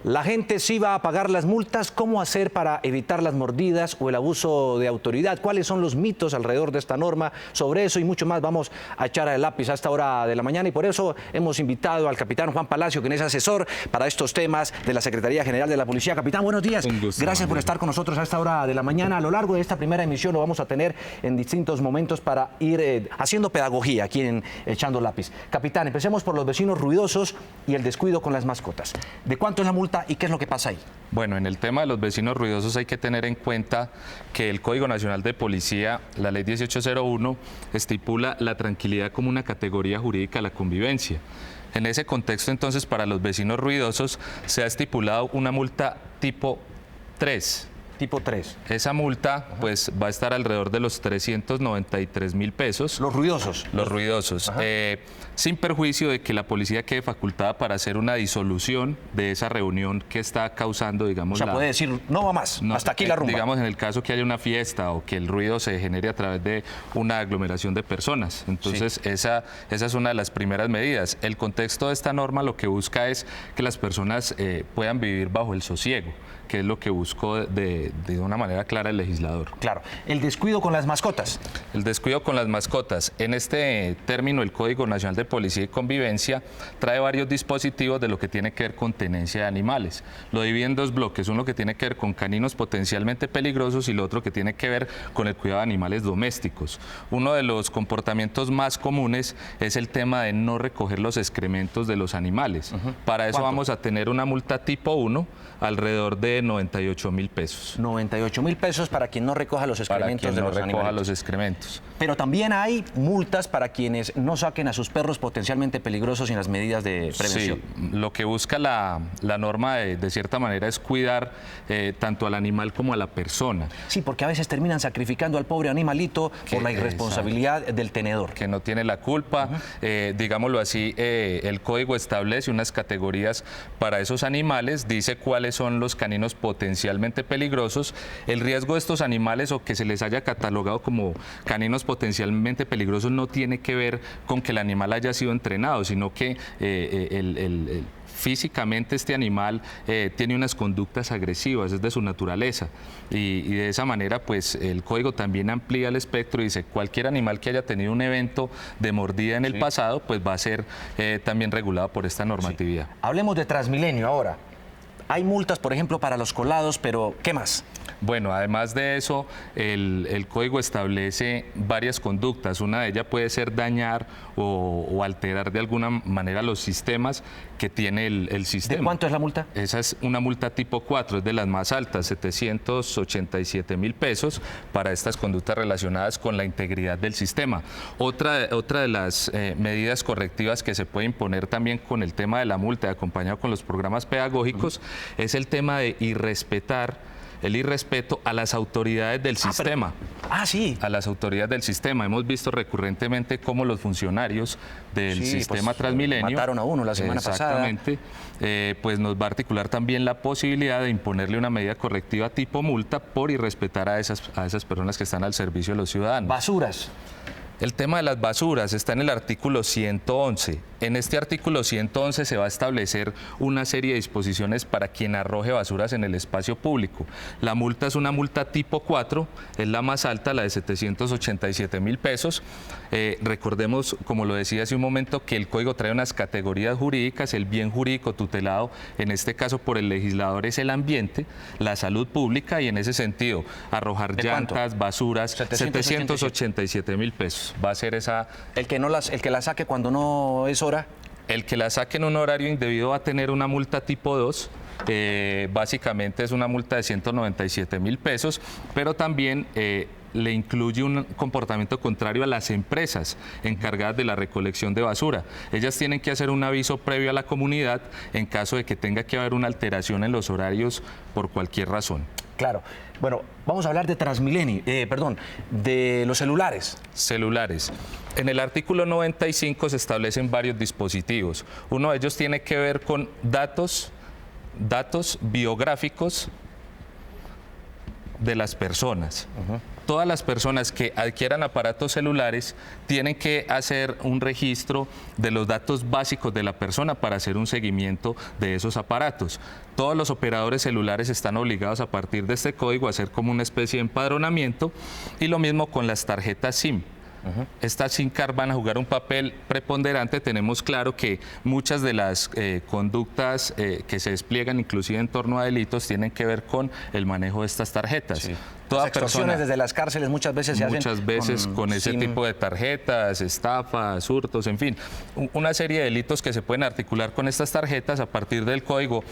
La gente sí va a pagar las multas. ¿Cómo hacer para evitar las mordidas o el abuso de autoridad? ¿Cuáles son los mitos alrededor de esta norma? Sobre eso y mucho más vamos a echar el lápiz a esta hora de la mañana, y por eso hemos invitado al capitán Juan Palacio, quien es asesor para estos temas de la Secretaría General de la Policía. Capitán, buenos días. Un gusto. Gracias por estar con nosotros a esta hora de la mañana. A lo largo de esta primera emisión lo vamos a tener en distintos momentos para ir haciendo pedagogía aquí en Echando Lápiz. Capitán, empecemos por los vecinos ruidosos y el descuido con las mascotas. ¿De cuánto es la multa y qué es lo que pasa ahí? Bueno, en el tema de los vecinos ruidosos hay que tener en cuenta que el Código Nacional de Policía, la Ley 1801, estipula la tranquilidad como una categoría jurídica de la convivencia. En ese contexto, entonces, para los vecinos ruidosos se ha estipulado una multa tipo 3. Tipo 3. Esa multa, pues, va a estar alrededor de los 393.000 pesos. Los ruidosos. Los ruidosos. Sin perjuicio de que la policía quede facultada para hacer una disolución de esa reunión que está causando, digamos... O sea, puede decir, no va más, no, hasta aquí la rumba. Digamos, en el caso que haya una fiesta o que el ruido se genere a través de una aglomeración de personas. Entonces, sí, esa es una de las primeras medidas. El contexto de esta norma lo que busca es que las personas puedan vivir bajo el sosiego, que es lo que buscó de una manera clara el legislador. Claro. El descuido con las mascotas. El descuido con las mascotas. En este término, el Código Nacional de Policía y Convivencia trae varios dispositivos de lo que tiene que ver con tenencia de animales. Lo divide en dos bloques, uno que tiene que ver con caninos potencialmente peligrosos y lo otro que tiene que ver con el cuidado de animales domésticos. Uno de los comportamientos más comunes es el tema de no recoger los excrementos de los animales. Para eso vamos a tener una multa tipo 1, alrededor de 98.000 pesos. 98.000 pesos para quien no recoja los excrementos de los animales. Recoja los excrementos. Pero también hay multas para quienes no saquen a sus perros potencialmente peligrosos sin las medidas de prevención. Sí, lo que busca la norma de cierta manera es cuidar tanto al animal como a la persona. Sí, porque a veces terminan sacrificando al pobre animalito por la irresponsabilidad del tenedor. Que no tiene la culpa. Digámoslo así, el código establece unas categorías para esos animales, dice cuáles son los caninos potencialmente peligrosos. El riesgo de estos animales o que se les haya catalogado como caninos potencialmente peligrosos no tiene que ver con que el animal haya sido entrenado, sino que físicamente este animal tiene unas conductas agresivas, es de su naturaleza, y de esa manera pues el código también amplía el espectro y dice cualquier animal que haya tenido un evento de mordida en el pasado pues va a ser también regulado por esta normatividad. Sí. Hablemos de Transmilenio ahora. Hay multas, por ejemplo, para los colados, pero ¿qué más? Bueno, además de eso, el código establece varias conductas. Una de ellas puede ser dañar o alterar de alguna manera los sistemas que tiene el sistema. ¿De cuánto es la multa? Esa es una multa tipo 4, es de las más altas, 787.000 pesos para estas conductas relacionadas con la integridad del sistema. Otra de las medidas correctivas que se puede imponer también con el tema de la multa, acompañado con los programas pedagógicos, es el tema de el irrespeto a las autoridades del sistema. Sí. A las autoridades del sistema. Hemos visto recurrentemente cómo los funcionarios del sistema Transmilenio... Mataron a uno la semana pasada. Exactamente. Pues nos va a articular también la posibilidad de imponerle una medida correctiva tipo multa por irrespetar a esas personas que están al servicio de los ciudadanos. Basuras. El tema de las basuras está en el artículo 111. En este artículo 111 se va a establecer una serie de disposiciones para quien arroje basuras en el espacio público. La multa es una multa tipo 4, es la más alta, la de 787.000 pesos. Recordemos, como lo decía hace un momento, que el código trae unas categorías jurídicas. El bien jurídico tutelado, en este caso por el legislador, es el ambiente, la salud pública, y en ese sentido, arrojar llantas, basuras, 787.000 pesos. Va a ser esa... El que la saque cuando no es hora. El que la saque en un horario indebido va a tener una multa tipo 2. Básicamente es una multa de 197.000 pesos, pero también le incluye un comportamiento contrario a las empresas encargadas de la recolección de basura. Ellas tienen que hacer un aviso previo a la comunidad en caso de que tenga que haber una alteración en los horarios por cualquier razón. Claro. Bueno, vamos a hablar de Transmilenio, de los celulares. Celulares. En el artículo 95 se establecen varios dispositivos. Uno de ellos tiene que ver con datos biográficos de las personas. todas las personas que adquieran aparatos celulares tienen que hacer un registro de los datos básicos de la persona para hacer un seguimiento de esos aparatos. Todos los operadores celulares están obligados a partir de este código a hacer como una especie de empadronamiento, y lo mismo con las tarjetas SIM. Estas SIM card van a jugar un papel preponderante. Tenemos claro que muchas de las conductas que se despliegan inclusive en torno a delitos tienen que ver con el manejo de estas tarjetas. Sí. Toda Las extorsiones desde las cárceles muchas veces se hacen con ese SIM. tipo de tarjetas, estafas, hurtos, en fin, una serie de delitos que se pueden articular con estas tarjetas. A partir del código,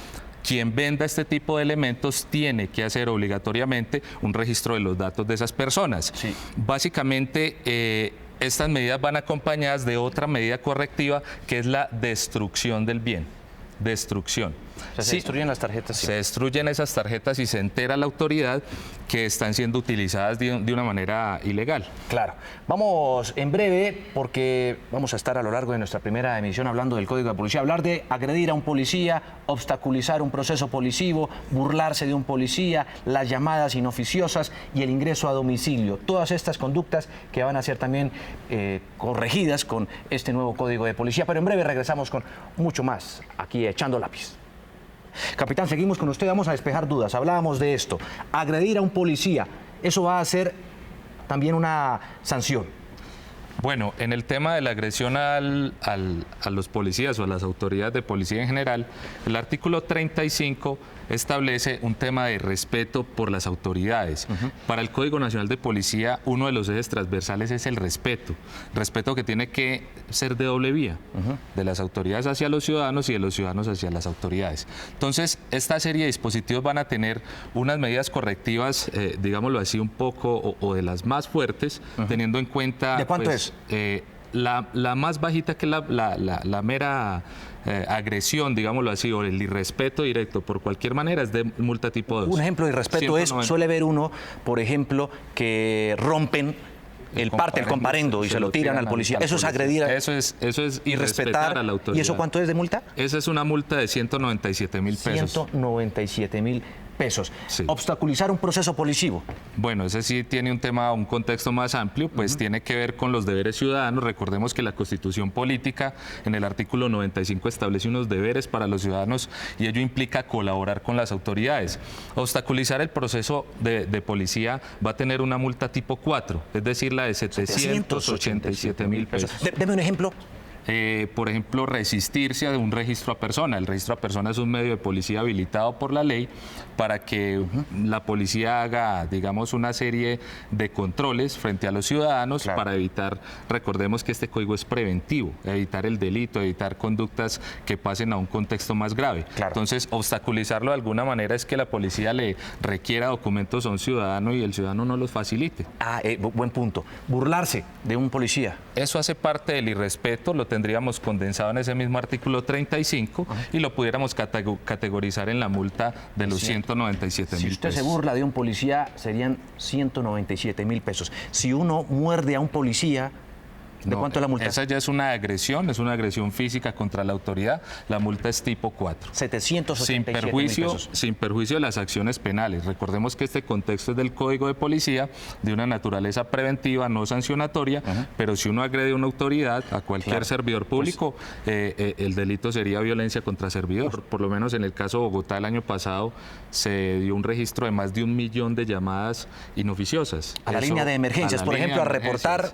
quien venda este tipo de elementos tiene que hacer obligatoriamente un registro de los datos de esas personas. Sí. Básicamente, estas medidas van acompañadas de otra medida correctiva, que es la destrucción del bien. Destrucción. O sea, se destruyen las tarjetas. Se destruyen esas tarjetas y se entera la autoridad que están siendo utilizadas de una manera ilegal. Claro. Vamos en breve, porque vamos a estar a lo largo de nuestra primera emisión hablando del Código de Policía, hablar de agredir a un policía, obstaculizar un proceso policivo, burlarse de un policía, las llamadas inoficiosas y el ingreso a domicilio. Todas estas conductas que van a ser también corregidas con este nuevo Código de Policía. Pero en breve regresamos con mucho más aquí Echando Lápiz. Capitán, seguimos con usted, vamos a despejar dudas. Hablábamos de esto, agredir a un policía, eso va a ser también una sanción. Bueno, en el tema de la agresión a los policías o a las autoridades de policía en general, el artículo 35 establece un tema de respeto por las autoridades. Para el Código Nacional de Policía, uno de los ejes transversales es el respeto que tiene que ser de doble vía, de las autoridades hacia los ciudadanos y de los ciudadanos hacia las autoridades. Entonces, esta serie de dispositivos van a tener unas medidas correctivas, digámoslo así, un poco, o de las más fuertes, teniendo en cuenta... ¿De cuánto es? La más bajita, que la mera agresión, digámoslo así, o el irrespeto directo por cualquier manera, es de multa tipo 2. Un ejemplo de irrespeto es, suele ver uno, por ejemplo, que rompen el comparendo y se lo tiran al policía. Eso es agredir, eso es irrespetar a la autoridad. ¿Y eso cuánto es de multa? Esa es una multa de 197.000 pesos. 197.000 pesos. Sí. Obstaculizar un proceso policivo. Bueno, ese sí tiene un contexto más amplio, pues tiene que ver con los deberes ciudadanos. Recordemos que la Constitución Política, en el artículo 95, establece unos deberes para los ciudadanos y ello implica colaborar con las autoridades. Obstaculizar el proceso de policía va a tener una multa tipo 4, es decir, la de 787.000 pesos. Deme un ejemplo. Por ejemplo, resistirse a un registro a persona. El registro a persona es un medio de policía habilitado por la ley para que la policía haga, digamos, una serie de controles frente a los ciudadanos, claro, para evitar, recordemos que este código es preventivo, evitar el delito, evitar conductas que pasen a un contexto más grave. Claro. Entonces, obstaculizarlo de alguna manera es que la policía le requiera documentos a un ciudadano y el ciudadano no los facilite. Buen punto. Burlarse de un policía. Eso hace parte del irrespeto, lo tendríamos condensado en ese mismo artículo 35 y lo pudiéramos categorizar en la multa de los 197.000 pesos. Si usted se burla de un policía, serían 197.000 pesos. Si uno muerde a un policía, ¿de cuánto es la multa? Esa ya es una agresión física contra la autoridad. La multa es tipo 4. 787.000 pesos. Sin perjuicio de las acciones penales. Recordemos que este contexto es del Código de Policía, de una naturaleza preventiva, no sancionatoria, pero si uno agrede a una autoridad, a cualquier servidor público, el delito sería violencia contra servidor. Por lo menos en el caso de Bogotá, el año pasado, se dio un registro de más de 1 millón de llamadas inoficiosas. A la línea de emergencias, por ejemplo, a reportar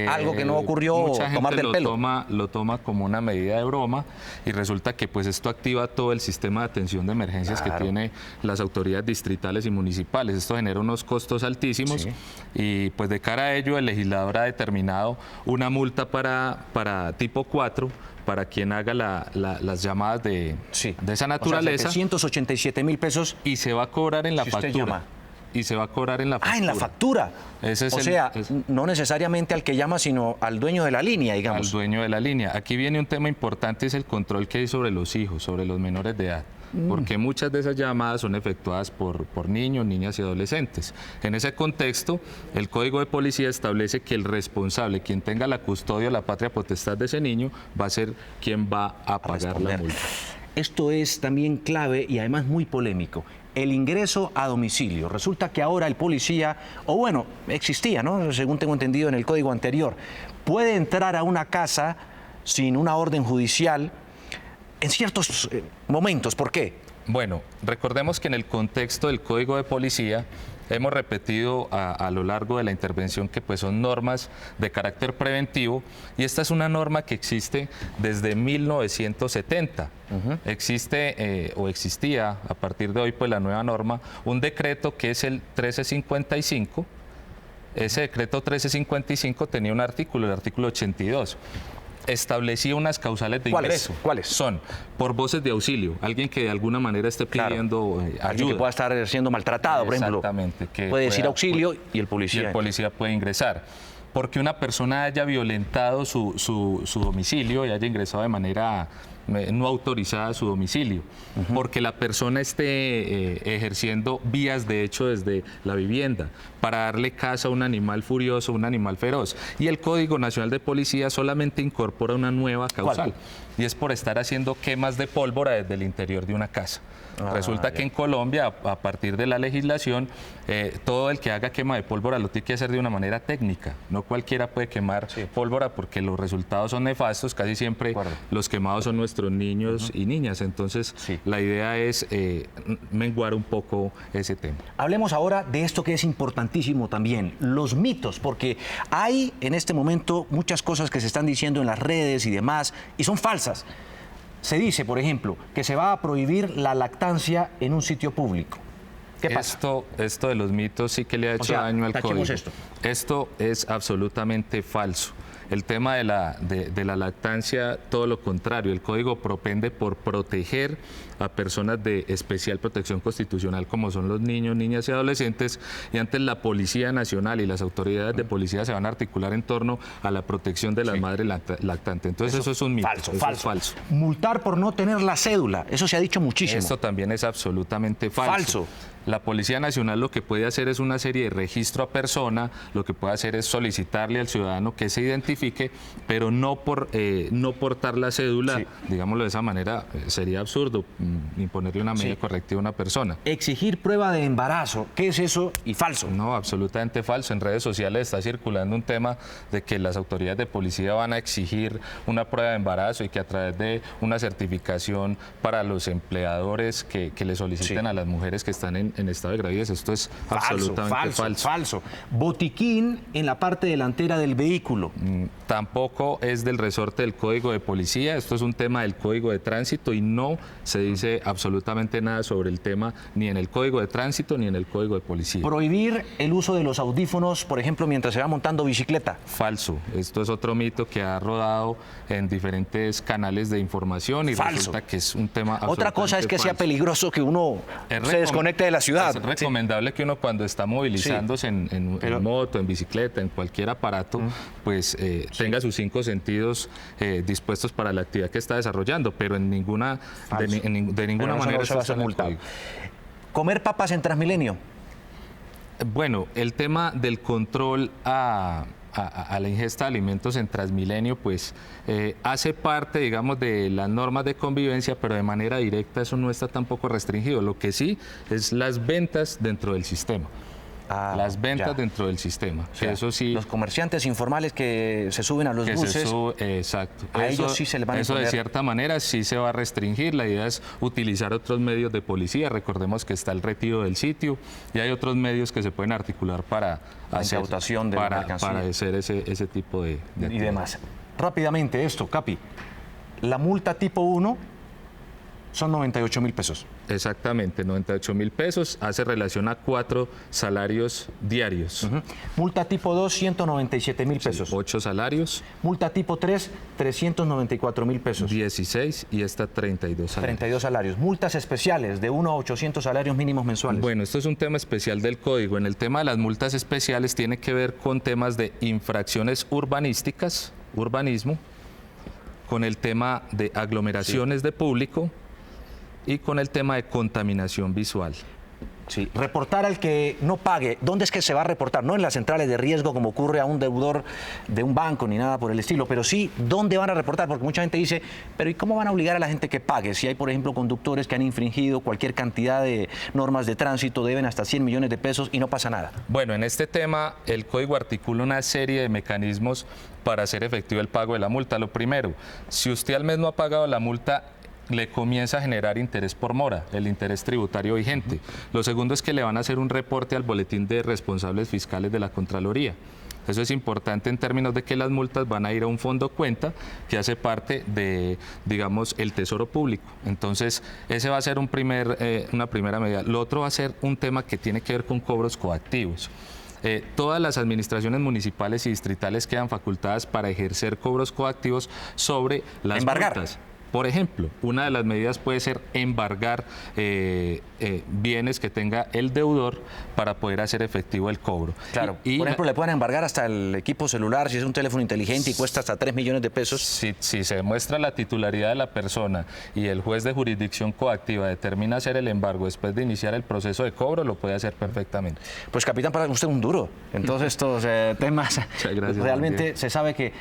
algo que no ocurrió, mucha tomar gente del pelo. Lo toma como una medida de broma y resulta que pues esto activa todo el sistema de atención de emergencias, claro, que tiene las autoridades distritales y municipales. Esto genera unos costos altísimos, sí, y pues de cara a ello el legislador ha determinado una multa para tipo 4 para quien haga las llamadas de esa naturaleza. O sea, 187.000 pesos. Y se va a cobrar en la factura. Y se va a cobrar en la factura. En la factura. No necesariamente al que llama, sino al dueño de la línea, digamos. Al dueño de la línea. Aquí viene un tema importante, es el control que hay sobre los hijos, sobre los menores de edad. Porque muchas de esas llamadas son efectuadas por niños, niñas y adolescentes. En ese contexto, el Código de Policía establece que el responsable, quien tenga la custodia o la patria potestad de ese niño, va a ser quien va a pagar la multa. Esto es también clave y además muy polémico. el ingreso a domicilio. Resulta que ahora el policía, o bueno, existía, ¿no? Según tengo entendido en el código anterior, puede entrar a una casa sin una orden judicial en ciertos momentos. ¿Por qué? Bueno, recordemos que en el contexto del Código de Policía hemos repetido a lo largo de la intervención que pues son normas de carácter preventivo, y esta es una norma que existe desde 1970. Existe o existía a partir de hoy pues la nueva norma, un decreto que es el 1355. Ese decreto 1355 tenía un artículo, el artículo 82. Establecía unas causales de ingreso. ¿Cuáles? Son por voces de auxilio, alguien que de alguna manera esté pidiendo ayuda. Alguien que pueda estar siendo maltratado, por ejemplo. Exactamente. Que puede decir auxilio y el policía. Y el policía puede ingresar. Porque una persona haya violentado su domicilio y haya ingresado de manera no autorizada a su domicilio, porque la persona esté ejerciendo vías de hecho desde la vivienda para darle caza a un animal furioso, un animal feroz. Y el Código Nacional de Policía solamente incorpora una nueva causal. ¿Cuál? Y es por estar haciendo quemas de pólvora desde el interior de una casa. Resulta que en Colombia, a partir de la legislación, todo el que haga quema de pólvora lo tiene que hacer de una manera técnica. No cualquiera puede quemar pólvora porque los resultados son nefastos. Casi siempre los quemados son nuestros niños y niñas. Entonces, la idea es menguar un poco ese tema. Hablemos ahora de esto que es importantísimo también, los mitos, porque hay en este momento muchas cosas que se están diciendo en las redes y demás, y son falsas. Se dice, por ejemplo, que se va a prohibir la lactancia en un sitio público. ¿Qué pasa? Esto de los mitos sí que le ha hecho daño al código. Esto es absolutamente falso. El tema de la lactancia, todo lo contrario, el código propende por proteger a personas de especial protección constitucional como son los niños, niñas y adolescentes, y antes la Policía Nacional y las autoridades de policía se van a articular en torno a la protección de las madres lactantes. Entonces eso es un mito. Falso. Multar por no tener la cédula, eso se ha dicho muchísimo. Esto también es absolutamente falso. La Policía Nacional lo que puede hacer es una serie de registro a persona, lo que puede hacer es solicitarle al ciudadano que se identifique, pero no por no portar la cédula, digámoslo de esa manera, sería absurdo imponerle una medida correctiva a una persona. Exigir prueba de embarazo, ¿qué es eso? Y falso. No, absolutamente falso. En redes sociales está circulando un tema de que las autoridades de policía van a exigir una prueba de embarazo y que a través de una certificación para los empleadores que le soliciten a las mujeres que están en estado de gravidez. Esto es absolutamente falso. Botiquín en la parte delantera del vehículo. Tampoco es del resorte del Código de Policía. Esto es un tema del Código de Tránsito y no se dice absolutamente nada sobre el tema ni en el Código de Tránsito ni en el Código de Policía. Prohibir el uso de los audífonos, por ejemplo, mientras se va montando bicicleta. Falso. Esto es otro mito que ha rodado en diferentes canales de información y resulta que es un tema absolutamente Otra cosa es que sea peligroso que uno se desconecte de la ciudad. Es recomendable que uno cuando está movilizándose en moto, en bicicleta, en cualquier aparato, pues tenga sus 5 sentidos dispuestos para la actividad que está desarrollando, pero en ninguna de ninguna manera se va a ser multado. Comer papas en Transmilenio. Bueno, el tema del control a la ingesta de alimentos en Transmilenio, pues hace parte, digamos, de las normas de convivencia, pero de manera directa eso no está tampoco restringido. Lo que sí es las ventas dentro del sistema. Dentro del sistema. O sea, eso sí. Los comerciantes informales que se suben a los buses. Exacto. A ellos sí se les van a imponer. Eso de cierta manera sí se va a restringir. La idea es utilizar otros medios de policía. Recordemos que está el retiro del sitio y hay otros medios que se pueden articular para hacer incautación de mercancía. Para hacer ese tipo de y demás. Rápidamente esto, Capi. La multa tipo 1 son 98.000 pesos. Exactamente, 98.000 pesos, hace relación a 4 salarios diarios. Multa tipo 2, 197.000 pesos. 8 salarios. Multa tipo 3, 394.000 pesos. 16 y esta 32 salarios. 32 salarios. Multas especiales de 1 a 800 salarios mínimos mensuales. Bueno, esto es un tema especial del código. En el tema de las multas especiales tiene que ver con temas de infracciones urbanísticas, urbanismo, con el tema de aglomeraciones de público, y con el tema de contaminación visual. Sí, reportar al que no pague. ¿Dónde es que se va a reportar? No en las centrales de riesgo como ocurre a un deudor de un banco ni nada por el estilo, pero sí, ¿dónde van a reportar? Porque mucha gente dice, pero ¿y cómo van a obligar a la gente que pague? Si hay, por ejemplo, conductores que han infringido cualquier cantidad de normas de tránsito, deben hasta 100 millones de pesos y no pasa nada. Bueno, en este tema el código articula una serie de mecanismos para hacer efectivo el pago de la multa. Lo primero, si usted al mes no ha pagado la multa, le comienza a generar interés por mora, el interés tributario vigente. Lo segundo es que le van a hacer un reporte al boletín de responsables fiscales de la Contraloría. Eso es importante en términos de que las multas van a ir a un fondo cuenta que hace parte de, digamos, el Tesoro Público. Entonces, ese va a ser una primera medida. Lo otro va a ser un tema que tiene que ver con cobros coactivos. Todas las administraciones municipales y distritales quedan facultadas para ejercer cobros coactivos sobre las multas. Por ejemplo, una de las medidas puede ser embargar bienes que tenga el deudor para poder hacer efectivo el cobro. Claro, por ejemplo, le pueden embargar hasta el equipo celular si es un teléfono inteligente y cuesta hasta 3 millones de pesos. Si se demuestra la titularidad de la persona y el juez de jurisdicción coactiva determina hacer el embargo después de iniciar el proceso de cobro, lo puede hacer perfectamente. Pues, capitán, para usted un duro en todos estos temas. Gracias, realmente se sabe que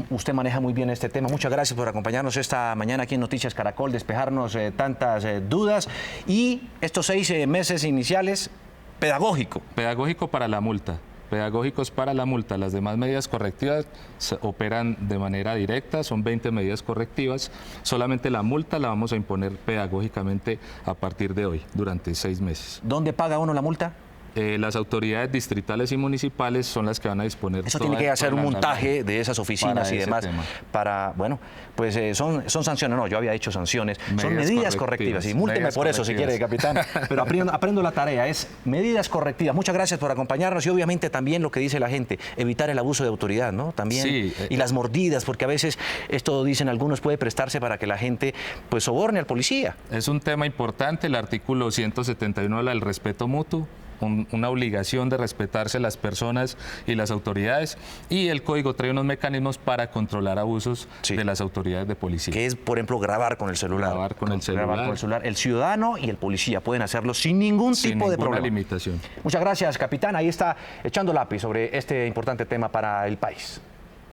usted maneja muy bien este tema. Muchas gracias por acompañarnos esta mañana aquí en Noticias Caracol, despejarnos tantas dudas y estos 6 meses iniciales pedagógico. Pedagógico para la multa. Pedagógicos para la multa. Las demás medidas correctivas operan de manera directa, son 20 medidas correctivas. Solamente la multa la vamos a imponer pedagógicamente a partir de hoy, durante 6 meses. ¿Dónde paga uno la multa? Las autoridades distritales y municipales son las que van a disponer. Eso tiene que hacer un montaje de esas oficinas y demás para, bueno, pues son sanciones, no, yo había hecho sanciones, son medidas correctivas y múlteme por eso si quiere, capitán, pero aprendo la tarea, es medidas correctivas. Muchas gracias por acompañarnos y obviamente también lo que dice la gente, evitar el abuso de autoridad, ¿no? También, sí, y las mordidas, porque a veces esto dicen algunos puede prestarse para que la gente pues soborne al policía. Es un tema importante, el artículo 171 habla del respeto mutuo, una obligación de respetarse las personas y las autoridades, y el código trae unos mecanismos para controlar abusos de las autoridades de policía. Que es, por ejemplo, grabar con el celular. Grabar con el celular. El ciudadano y el policía pueden hacerlo sin ningún tipo de problema. Limitación. Muchas gracias, capitán. Ahí está echando lápiz sobre este importante tema para el país.